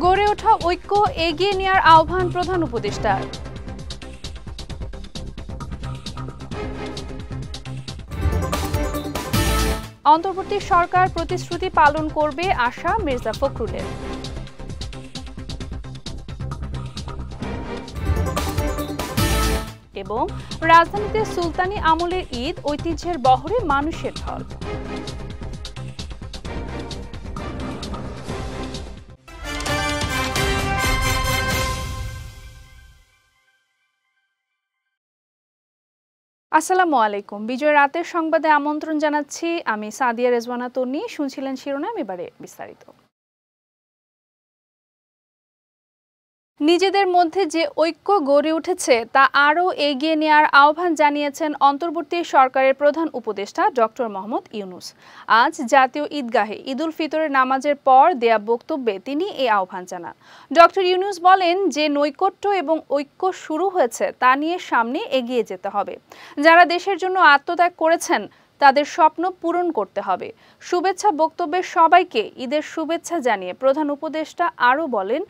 গড়ে ওঠা ঐক্য এগিয়ে নেওয়ার আহ্বান প্রধান উপদেষ্টার। অন্তর্বর্তী সরকার প্রতিশ্রুতি পালন করবে আশা মির্জা ফখরুলের। এবং রাজধানীতে সুলতানি আমলের ঈদ ঐতিহ্যের বহরে মানুষের ঢল। আসসালামু আলাইকুম। বিজয় রাতের সংবাদে আমন্ত্রণ জানাচ্ছি আমি সাদিয়া রেজওয়ানা তন্নি। শুনছিলেন শিরোনাম, এবারে বিস্তারিত। নিজেদের মধ্যে যে ঐক্য গড়ে উঠেছে তা আরও এগিয়ে নেওয়ার আহ্বান জানিয়েছেন অন্তর্বর্তী সরকারের প্রধান উপদেষ্টা ডক্টর মোহাম্মদ ইউনূস। আজ জাতীয় ঈদগাহে ঈদুল ফিতরের নামাজের পর দেয়া বক্তব্যে তিনি এই আহ্বান জানান। ডক্টর ইউনূস বলেন, যে নৈকট্য এবং ঐক্য শুরু হয়েছে তা নিয়ে সামনে এগিয়ে যেতে হবে। যারা দেশের জন্য আত্মত্যাগ করেছেন তাদের স্বপ্ন পূরণ করতে হবে। শুভেচ্ছা বক্তব্যে সবাইকে ঈদের শুভেচ্ছা জানিয়ে প্রধান উপদেষ্টা আরও বলেন,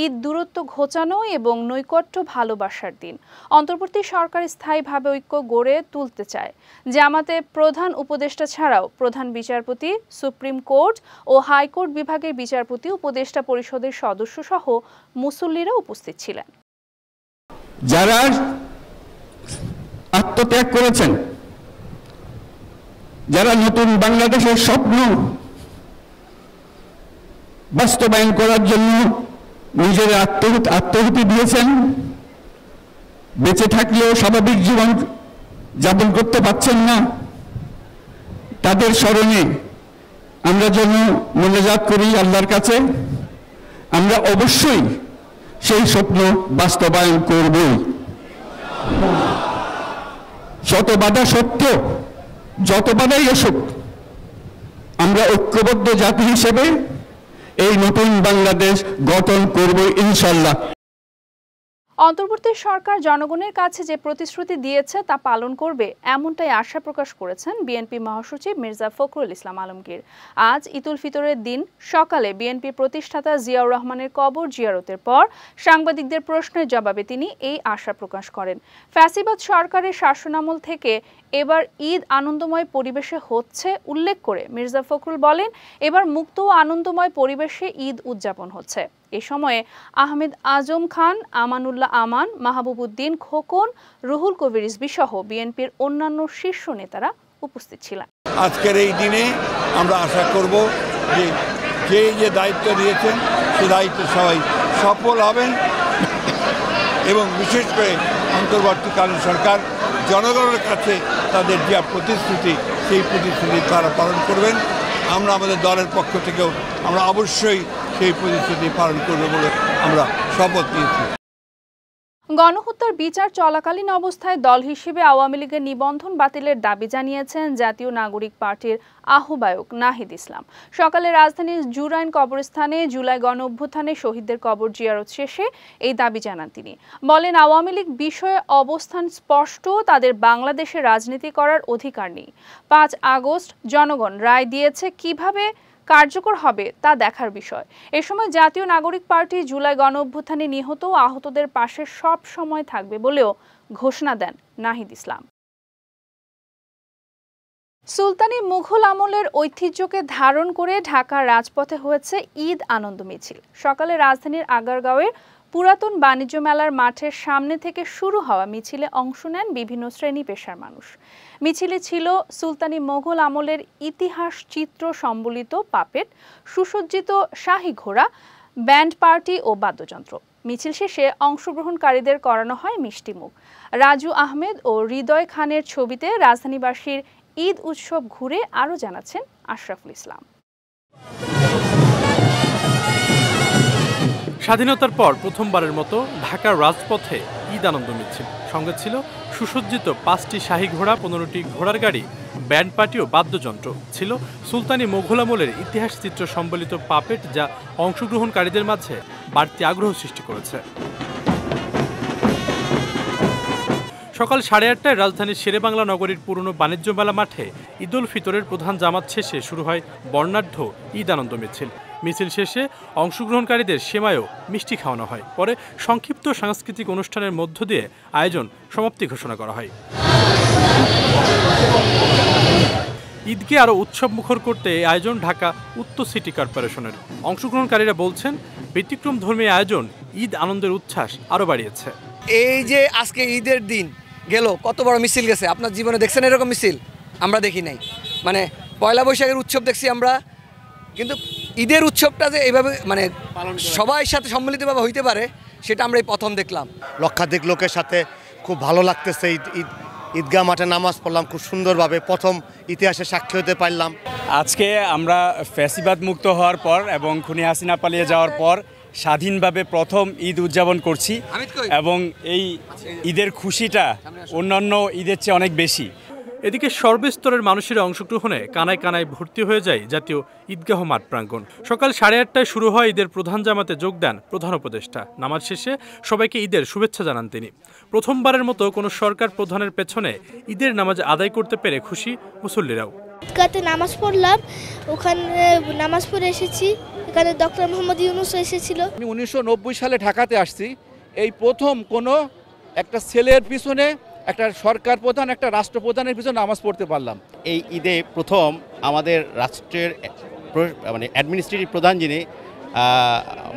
ঈদ দূরত্ব ঘোচানো এবং নৈকট্য ভালোবাসার দিন। অন্তর্বর্তী সরকার স্থায়ীভাবে ঐক্য গড়ে তুলতে চায়। জামাতে প্রধান উপদেষ্টা ছাড়াও প্রধান বিচারপতি, সুপ্রিম কোর্ট ও হাইকোর্ট বিভাগের বিচারপতি, উপদেষ্টা পরিষদের সদস্য সহ মুসল্লিরা উপস্থিত ছিলেন। যারা আত্মত্যাগ করেছেন, যারা নতুন বাংলাদেশের স্বপ্ন বাস্তবায়ন করার জন্য নিজের আত্মাহুতি দিয়েছেন, বেঁচে থাকলেও স্বাভাবিক জীবন যাপন করতে পারছেন না, তাদের স্মরণে আমরা যেন মোনাজাত করি আল্লাহর কাছে। আমরা অবশ্যই সেই স্বপ্ন বাস্তবায়ন করবই। শত বাধা সত্ত্বেও, যত বাধাই আসুক, আমরা ঐক্যবদ্ধ জাতি হিসেবে এই নতুন বাংলাদেশ গঠন করব ইনশাআল্লাহ। অন্তর্বর্তী সরকার জনগণের কাছে যে প্রতিশ্রুতি দিয়েছে তা পালন করবে, এমনটাই আশা প্রকাশ করেছেন বিএনপি মহাসচিব মির্জা ফখরুল ইসলাম আলমগীর। আজ ঈদুল ফিতরের দিন সকালে বিএনপি প্রতিষ্ঠাতা জিয়াউর রহমানের কবর জিয়ারতের পর সাংবাদিকদের প্রশ্নের জবাবে তিনি এই আশা প্রকাশ করেন। ফ্যাসিবাদ সরকারের শাসনামল থেকে এবার ঈদ আনন্দময় পরিবেশে হচ্ছে উল্লেখ করে মির্জা ফখরুল বলেন, এবার মুক্ত ও আনন্দময় পরিবেশে ঈদ উদযাপন হচ্ছে। এ সময়ে আহমেদ আজম খান, আমানুল্লাহ আমান, মাহবুবউদ্দিন খোকন, রুহুল কবির রিজভী সহ বিএনপির অন্যান্য শীর্ষ নেতারা উপস্থিত ছিলেন। আজকের এই দিনে আমরা আশা করব যে যে দায়িত্ব দিয়েছেন সে দায়িত্বে সবাই সফল হবেন এবং বিশেষ করে অন্তর্বর্তীকালীন সরকার জনগণের কাছে তাদের যে প্রতিশ্রুতি সেই প্রতিশ্রুতি তারা পালন করবেন। আমরা আমাদের দলের পক্ষ থেকেও আমরা অবশ্যই সেই প্রতিশ্রুতি পালন করব বলে আমরা শপথ নিয়েছি। গণহত্যার বিচার চলাকালীন অবস্থায় দল হিসেবে আওয়ামী লীগের নিবন্ধন বাতিলের দাবি জানিয়েছেন জাতীয় নাগরিক পার্টির আহ্বায়ক নাহিদ ইসলাম। সকালে রাজধানীর জুরাইন কবরস্থানে জুলাই গণ অভ্যুত্থানে শহীদদের কবর জিয়ারত শেষে এই দাবি জানান তিনি। বলেন, আওয়ামী লীগ বিষয়ে অবস্থান স্পষ্ট, তাদের বাংলাদেশে রাজনীতি করার অধিকার নেই। 5 আগস্ট জনগণ রায় দিয়েছে, কিভাবে কার্যকর হবে তা দেখার বিষয়। এ সময় জাতীয় নাগরিক পার্টি জুলাই গণ অভ্যুত্থানে নিহত ও আহতদের পাশে সব সময় থাকবে বলেও ঘোষণা দেন নাহিদ ইসলাম। সুলতানি মুঘল আমলের ঐতিহ্যকে ধারণ করে ঢাকার রাজপথে হয়েছে ঈদ আনন্দ মিছিল। সকালে রাজধানীর আগারগাঁওয়ের পুরাতন বাণিজ্য মেলার মাঠের সামনে থেকে শুরু হওয়া মিছিলে অংশ নেন বিভিন্ন শ্রেণী পেশার মানুষ। মিছিলে ছিল সুলতানি মোগল আমলের ইতিহাস চিত্র সম্বলিত পাপেট, সুসজ্জিত শাহী ঘোড়া, ব্যান্ড পার্টি ও বাদ্যযন্ত্র। মিছিল শেষে অংশগ্রহণকারীদের করানো হয় মিষ্টিমুখ। রাজু আহমেদ ও হৃদয় খানের ছবিতে রাজধানীবাসীর ঈদ উৎসব ঘুরে আরও জানাচ্ছেন আশরাফুল ইসলাম। স্বাধীনতার পর প্রথমবারের মতো ঢাকার রাজপথে ঈদ আনন্দ মিছিল। সঙ্গে ছিল সুসজ্জিত 5টি শাহী ঘোড়া, 15টি ঘোড়ার গাড়ি, ব্যান্ড পার্টি ও বাদ্যযন্ত্র। ছিল সুলতানি মোঘল আমলের ইতিহাস চিত্র সম্বলিত পাপেট, যা অংশগ্রহণকারীদের মাঝে বাড়তি আগ্রহ সৃষ্টি করেছে। সকাল 8:30টায় রাজধানীর শেরেবাংলা নগরীর পুরনো বাণিজ্য মেলা মাঠে ঈদুল ফিতরের প্রধান জামাত শেষে শুরু হয় বর্ণাঢ্য ঈদ আনন্দ মিছিল। মিছিল শেষে অংশগ্রহণকারীদের সেমাইও মিষ্টি খাওয়ানো হয়। পরে সংক্ষিপ্ত সাংস্কৃতিক অনুষ্ঠানের মধ্য দিয়ে আয়োজন সমাপ্তি ঘোষণা করা হয়। ঈদকে আরও উৎসবমুখর করতে এই আয়োজন ঢাকা উত্তর সিটি কর্পোরেশনের। অংশগ্রহণকারীরা বলছেন, ব্যতিক্রম ধর্মী আয়োজন ঈদ আনন্দের উচ্ছ্বাস আরও বাড়িয়েছে। এই যে আজকে ঈদের দিন গেল, কত বড় মিছিল গেছে, আপনার জীবনে দেখছেন এরকম মিছিল? আমরা দেখি নাই। মানে পয়লা বৈশাখের উৎসব দেখছি আমরা, কিন্তু ঈদের উৎসবটা যে এইভাবে মানে সবাই সাথে সম্মিলিতভাবে হইতে পারে সেটা আমরা এই প্রথম দেখলাম। লক্ষাধিক লোকের সাথে খুব ভালো লাগতেছে। ঈদগাহ মাঠে নামাজ পড়লাম খুব সুন্দরভাবে, প্রথম ইতিহাসে সাক্ষী হতে পারলাম। আজকে আমরা ফ্যাসিবাদ মুক্ত হওয়ার পর এবং খুনি হাসিনা পালিয়ে যাওয়ার পর স্বাধীনভাবে প্রথম ঈদ উদযাপন করছি এবং এই ঈদের খুশিটা অন্যান্য ঈদের চেয়ে অনেক বেশি। এদিকে সর্বস্তরের মানুষের অংশগ্রহণে কানায় কানায় ভর্তি হয়ে যায় জাতীয় ঈদগাহ মাঠ প্রাঙ্গণ। সকাল 8:30টায় শুরু হয় ঈদের প্রধান জামাতে যোগ দেন প্রধান উপদেষ্টা। নামাজ শেষে সবাইকে ঈদের শুভেচ্ছা জানান তিনি। প্রথমবারের মতো কোনো সরকার প্রধানের পেছনে ঈদের নামাজ আদায় করতে পেরে খুশি মুসল্লিরাও। ঈদগাহতে নামাজ পড়লাম, ওখানে নামাজ পড়ে এসেছি। এখানে ডক্টর মোহাম্মদ ইউনূস এসেছিল। আমি 1990 সালে ঢাকাতে আসছি। এই প্রথম কোনো একটা ছেলের পিছনে একটা সরকার প্রধান, একটা রাষ্ট্রপ্রধানের পিছনে নামাজ পড়তে পারলাম। এই ঈদে প্রথম আমাদের রাষ্ট্রের মানে অ্যাডমিনিস্ট্রেটিভ প্রধান যিনি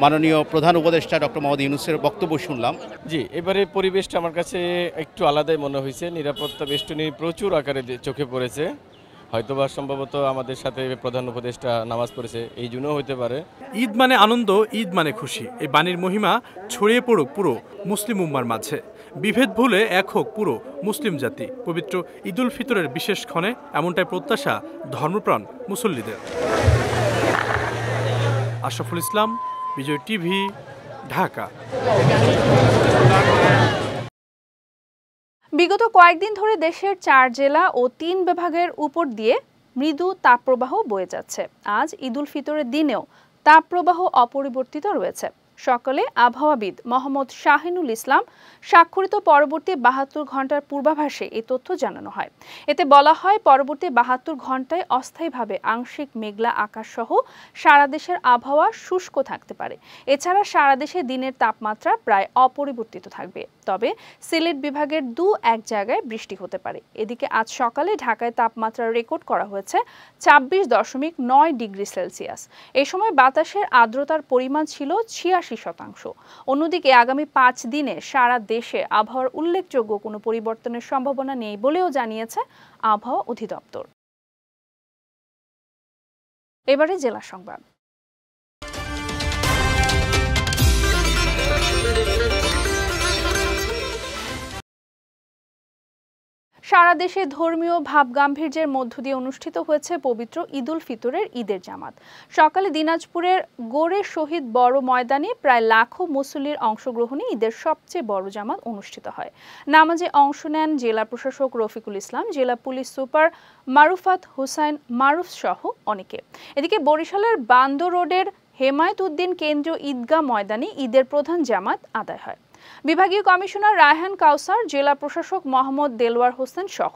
মাননীয় প্রধান উপদেষ্টা ডক্টর মোহাম্মদ ইউনূসের বক্তব্য শুনলাম। জি, এবারে পরিবেশটা আমার কাছে একটু আলাদাই মনে হয়েছে। নিরাপত্তা বেষ্টনী প্রচুর আকারে চোখে পড়েছে। হয়তোবা সম্ভবত আমাদের সাথে প্রধান উপদেষ্টা নামাজ পড়েছে, এই জন্য হইতে পারে। ঈদ মানে আনন্দ, ঈদ মানে খুশি। এই বাণীর মহিমা ছড়িয়ে পড়ুক পুরো মুসলিম উম্মার মাঝে। বিভেদ ভুলে এক হোক পুরো মুসলিম জাতি। পবিত্র ঈদুল ফিতরের বিশেষ ক্ষণে এমনটাই প্রত্যাশা ধর্মপ্রাণ মুসল্লিদের। আশরাফুল ইসলাম, বিজয় টিভি, ঢাকা। বিগত কয়েকদিন ধরে দেশের 4 জেলা ও 3 বিভাগের উপর দিয়ে মৃদু তাপপ্রবাহ বয়ে যাচ্ছে। আজ ঈদুল ফিতরের দিনেও তাপপ্রবাহ অপরিবর্তিত রয়েছে। সকালে আবহাওয়াবিদ মোহাম্মদ শাহিনুল ইসলাম স্বাক্ষরিত পরবর্তী 72 ঘন্টার পূর্বাভাসে এই তথ্য জানানো হয়। এতে বলা হয়, পরবর্তী 72 ঘন্টায় অস্থায়ীভাবে আংশিক মেঘলা আকাশ সহ সারা দেশের আবহাওয়া শুষ্ক থাকতে পারে। এছাড়া সারা দেশে দিনের তাপমাত্রা প্রায় অপরিবর্তিত থাকবে। তবে সিলেট বিভাগের 2-1 জায়গায় বৃষ্টি হতে পারে। এদিকে আজ সকালে ঢাকায় তাপমাত্রা রেকর্ড করা হয়েছে 26.9 ডিগ্রি সেলসিয়াস। এ সময় বাতাসের আর্দ্রতার পরিমাণ ছিল 86%। অন্যদিকে আগামী 5 দিনে সারা দেশে আবহাওয়ার উল্লেখযোগ্য কোনো পরিবর্তনের সম্ভাবনা নেই বলেও জানিয়েছে আবহাওয়া অধিদপ্তর। এবারে জেলা সংবাদ। সারা দেশে ধর্মীয় ভাবগাম্ভীর্যের মধ্য দিয়ে অনুষ্ঠিত হয়েছে পবিত্র ঈদুল ফিতরের ঈদের জামাত। সকালে দিনাজপুরের গোরে শহীদ বড় ময়দানে প্রায় লাখো মুসল্লির অংশগ্রহণে ঈদের সবচেয়ে বড় জামাত অনুষ্ঠিত হয়। নামাজে অংশ নেন জেলা প্রশাসক রফিকুল ইসলাম, জেলা পুলিশ সুপার মারুফাত হুসাইন মারুফ সহ অনেকে। এদিকে বরিশালের বান্দর রোডের হেমায়েত উদ্দিন কেন্দ্রীয় ঈদগাহ ময়দানে ঈদের প্রধান জামাত আদায় হয়। বিভাগীয় কমিশনার রায়হান কাউসার, জেলা প্রশাসক মোহাম্মদ দেলওয়ার হোসেন সহ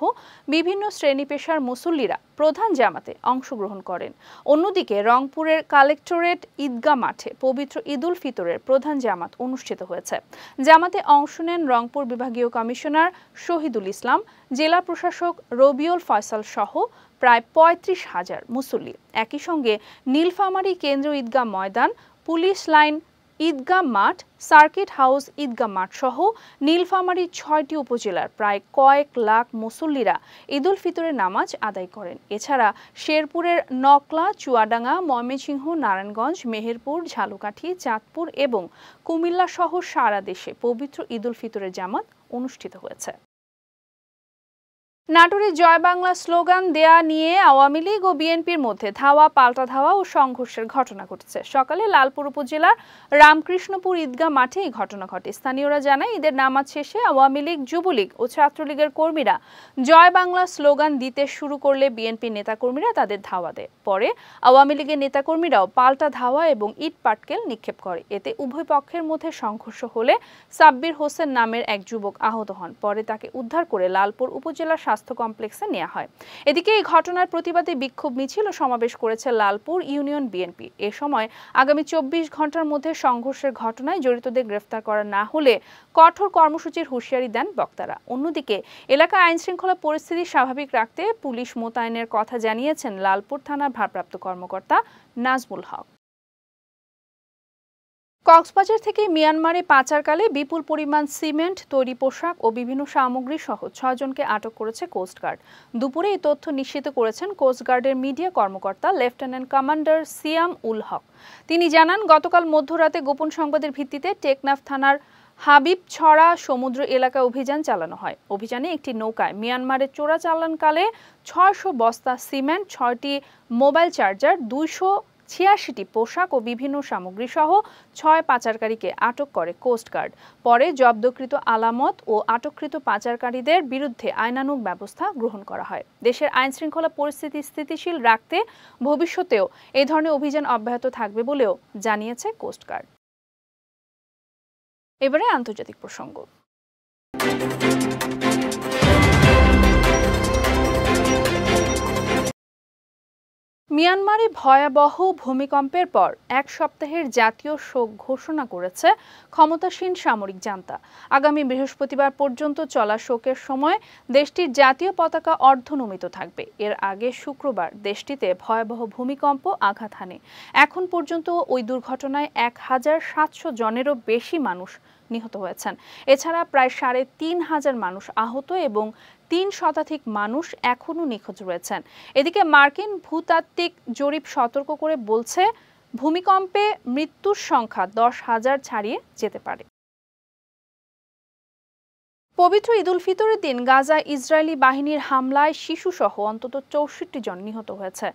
বিভিন্ন শ্রেণী পেশার মুসল্লিরা প্রধান জামাতে অংশগ্রহণ করেন। অন্যদিকে রংপুরের কালেক্টরেট ঈদগাহ মাঠে পবিত্র ঈদুল ফিতরের প্রধান জামাত অনুষ্ঠিত হয়েছে। জামাতে অংশ নেন রংপুর বিভাগীয় কমিশনার শহীদুল ইসলাম, জেলা প্রশাসক রবিউল ফয়সাল সহ প্রায় 35,000 মুসল্লি। একই সঙ্গে নীলফামারী কেন্দ্রীয় ঈদগাহ ময়দান, পুলিশ লাইন ঈদগাহ মাঠ, সার্কিট হাউস ঈদগাহ মাঠ সহ নীলফামারী 6টি উপজেলার প্রায় কয়েক লাখ মুসল্লিরা ঈদুল ফিতরের নামাজ আদায় করেন। এছাড়া শেরপুরের নকলা, চুয়াডাঙ্গা, ময়মনসিংহ, নারায়ণগঞ্জ, মেহেরপুর, ঝালকাঠি, চাঁদপুর এবং কুমিল্লা সহ সারা দেশে পবিত্র ঈদুল ফিতরের জামাত অনুষ্ঠিত হয়েছে। নাটোরে জয় বাংলা স্লোগান দেয়া নিয়ে আওয়ামী লীগ ও বিএনপির মধ্যে ধাওয়া পাল্টা ধাওয়া ও সংঘর্ষের ঘটনা ঘটেছে। সকালে লালপুর উপজেলার রামকৃষ্ণপুর ঈদগাহ মাঠে এই ঘটনা ঘটে। স্থানীয়রা জানায়, ঈদের নামাজ শেষে আওয়ামী লীগ, যুবলীগ ও ছাত্রলীগের কর্মীরা জয় বাংলা স্লোগান দিতে শুরু করলে বিএনপির নেতাকর্মীরা তাদের ধাওয়া দেয়। পরে আওয়ামী লীগের নেতাকর্মীরাও পাল্টা ধাওয়া এবং ইট পাটকেল নিক্ষেপ করে। এতে উভয় পক্ষের মধ্যে সংঘর্ষ হলে সাব্বির হোসেন নামের এক যুবক আহত হন। পরে তাকে উদ্ধার করে লালপুর উপজেলা স্বাস্থ্য কমপ্লেক্সে নেওয়া হয়। এদিকে এই ঘটনার প্রতিবাদে বিক্ষোভ মিছিল ও সমাবেশ করেছে লালপুর ইউনিয়ন বিএনপি। এ সময় আগামী 24 ঘন্টার মধ্যে সংঘর্ষের ঘটনায় জড়িতদের গ্রেফতার করা না হলে কঠোর কর্মসূচির হুঁশিয়ারি দেন বক্তারা। অন্যদিকে এলাকায় আইনশৃঙ্খলা পরিস্থিতি স্বাভাবিক রাখতে পুলিশ মোতায়েনের কথা জানিয়েছেন লালপুর থানার ভারপ্রাপ্ত কর্মকর্তা নাজমুল হক। কক্সবাজার থেকে মিয়ানমারে পাচারকালে বিপুল পরিমাণ সিমেন্ট, তৈরি পোশাক ও বিভিন্ন সামগ্রী সহ 6 জনকে আটক করেছে কোস্টগার্ড। দুপুরে এই তথ্য নিশ্চিত করেছেন কোস্টগার্ডের মিডিয়া কর্মকর্তা লেফটেন্যান্ট কমান্ডার সিয়াম উল হক। তিনি জানান, গতকাল মধ্যরাতে গোপন সংবাদের ভিত্তিতে টেকনাফ থানার হাবিবছড়া সমুদ্র এলাকায় অভিযান চালানো হয়। অভিযানে একটি নৌকায় মিয়ানমারে চোরাচালানকালে 600 বস্তা সিমেন্ট, 6টি মোবাইল চার্জার, 286টি পোশাক ও বিভিন্ন সামগ্রী সহ 6 পাচারকারীকে আটক করে কোস্টগার্ড। পরে জব্দকৃত আলামত ও আটককৃত পাচারকারীদের বিরুদ্ধে আইনানুগ ব্যবস্থা গ্রহণ করা হয়। দেশের আইনশৃঙ্খলা পরিস্থিতি স্থিতিশীল রাখতে ভবিষ্যতেও এই ধরনের অভিযান অব্যাহত থাকবে বলেও জানিয়েছে কোস্টগার্ড। এবারে আন্তর্জাতিক প্রসঙ্গ। মিয়ানমারে ভয়াবহ ভূমিকম্পের পর 1 সপ্তাহের জাতীয় শোক ঘোষণা করেছে ক্ষমতাসীন সামরিক জান্তা। আগামী বৃহস্পতিবার পর্যন্ত চলা শোকের সময় দেশটির জাতীয় পতাকা অর্ধনমিত থাকবে। এর আগে শুক্রবার দেশটিতে ভয়াবহ ভূমিকম্প আঘাত হানে। এখন পর্যন্ত ওই দুর্ঘটনায় 1700 জনেরও বেশি মানুষ নিহত হয়েছেন। এছাড়া প্রায় 3500 মানুষ আহত এবং 3 শতাধিক মানুষ এখনও নিখোঁজ রয়েছেন। এদিকে মার্কিন ভূতাত্ত্বিক জরিপ সতর্ক করে বলছে, ভূমিকম্পে মৃত্যুর সংখ্যা 10,000 ছাড়িয়ে যেতে পারে। পবিত্র ঈদ উল ফিতরের দিন গাজায় ইসরায়েলি বাহিনীর হামলায় শিশুসহ অন্তত 64 জন নিহত হয়েছে।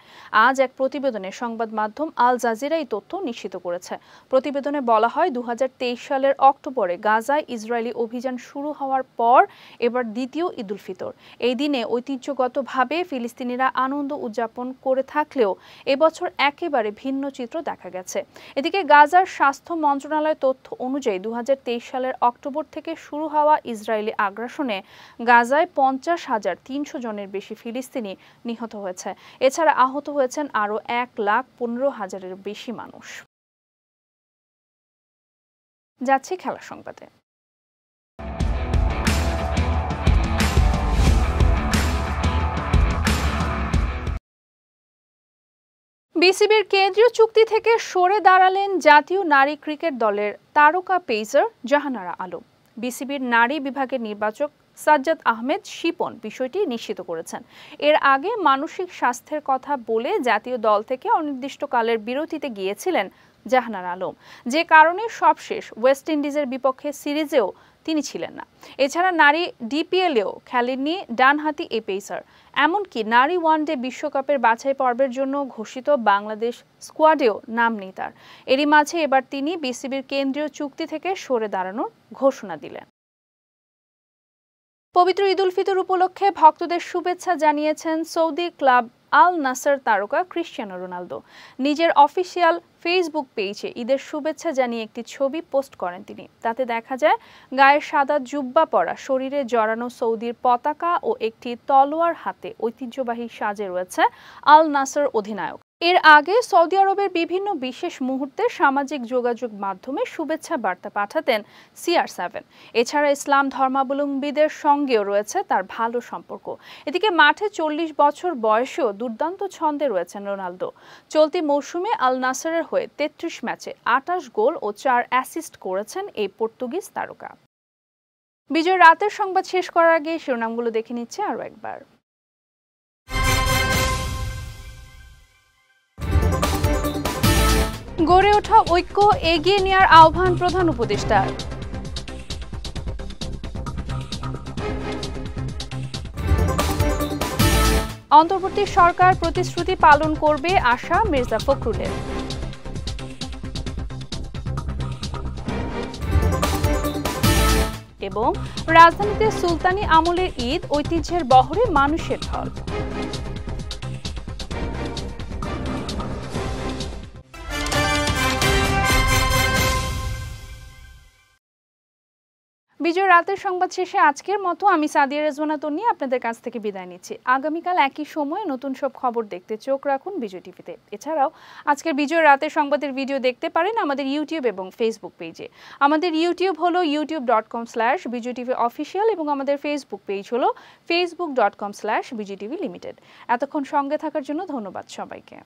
আজ এক প্রতিবেদনে সংবাদ মাধ্যম আল জাজিরা এই তথ্য নিশ্চিত করেছে। প্রতিবেদনে বলা হয়, 2023 সালের অক্টোবরে গাজায় ইসরায়েলি অভিযান শুরু হওয়ার পর এবার দ্বিতীয় ঈদ উল ফিতর। এই দিনে ঐতিহ্যগতভাবে ফিলিস্তিনিরা আনন্দ উদযাপন করে থাকলেও এবছর একেবারে ভিন্ন চিত্র দেখা গেছে। এদিকে গাজার স্বাস্থ্য মন্ত্রণালয়ের তথ্য অনুযায়ী 2023 সালের অক্টোবর থেকে শুরু হওয়া ইসরায়েলি আগ্রাসনে গাজায় 50,300 জনের বেশি ফিলিস্তিনি নিহত হয়েছে। এছাড়া আহত হয়েছেন আরও 1,15,000-এর বেশি মানুষ। যাচ্ছে খেলা সংবাদে। বিসিবির কেন্দ্রীয় চুক্তি থেকে সরে দাঁড়ালেন জাতীয় নারী ক্রিকেট দলের তারকা পেসার জাহানারা আলম। বিসিবির নারী বিভাগের নির্বাচক সাজ্জাদ আহমেদ শিপন বিষয়টি নিশ্চিত করেছেন। এর আগে মানসিক স্বাস্থ্যের কথা বলে জাতীয় দল থেকে অনির্দিষ্টকালের বিরতিতে গিয়েছিলেন জাহানারা আলম, যে কারণে সবশেষ ওয়েস্ট ইন্ডিজের বিপক্ষে সিরিজেও তিনি ছিলেন না। এছাড়া নারী ডিপিএলেও খেলেননি ডানহাতি এই পেসার। এমনকি নারী ওয়ানডে বিশ্বকাপের বাছাই পর্বের জন্য ঘোষিত বাংলাদেশ স্কোয়াডেও নাম নেই তার। এরই মাঝে এবার তিনি বিসিবির কেন্দ্রীয় চুক্তি থেকে সরে দাঁড়ানোর ঘোষণা দিলেন। পবিত্র ঈদ উল ফিতর উপলক্ষে ভক্তদের শুভেচ্ছা জানিয়েছেন সৌদি ক্লাব আল নাসর তারকা ক্রিশ্চিয়ানো রোনালদো। নিজের অফিসিয়াল ফেসবুক পেজে ঈদের শুভেচ্ছা জানিয়ে একটি ছবি পোস্ট করেন তিনি। তাতে দেখা যায় গায়ে সাদা জুব্বা পরা, শরীরে জড়ানো সৌদির পতাকা ও একটি তলোয়ার হাতে ঐতিহ্যবাহী সাজে রয়েছে আল নাসর অধিনায়ক। এর আগে সৌদি আরবের বিভিন্ন বিশেষ মুহূর্তে সামাজিক যোগাযোগ মাধ্যমে শুভেচ্ছা বার্তা পাঠাতেন CR7। এছাড়া ইসলাম ধর্মাবলম্বীদের সঙ্গেও রয়েছে তার ভালো সম্পর্ক। এদিকে মাঠে 40 বছর বয়সেও দুর্দান্ত ছন্দে রয়েছেন রোনালদো। চলতি মৌসুমে আল নাসরের হয়ে 33 ম্যাচে 28 গোল ও 4 অ্যাসিস্ট করেছেন এই পর্তুগিজ তারকা। বিজয় রাতের সংবাদ শেষ করার আগে শিরোনামগুলো দেখে নিচ্ছে আরও একবার। গড়ে ওঠা ঐক্য এগিয়ে নেওয়ার আহ্বান প্রধান উপদেষ্টার। অন্তর্বর্তী সরকার প্রতিশ্রুতি পালন করবে আশা মির্জা ফখরুলের। এবং রাজধানীতে সুলতানি আমলের ঈদ, ঐতিহ্যের বহরে মানুষের ঢল। বিজয় রাতের সংবাদ শেষে আজকের মতো আমি সাদিয়া রেজওয়ানা তন্নি আপনাদের কাছ থেকে বিদায় নিচ্ছি। আগামীকাল একই সময়ে নতুন সব খবর দেখতে চোখ রাখুন বিজয় টিভিতে। এছাড়াও আজকের বিজয় রাতের সংবাদের ভিডিও দেখতে পারেন আমাদের ইউটিউব এবং ফেসবুক পেজে। আমাদের ইউটিউব হলো youtube.com/bijytvofficial এবং আমাদের ফেসবুক পেজ হলো facebook.com/bijytvlimited। এতক্ষণ সঙ্গে থাকার জন্য ধন্যবাদ সবাইকে।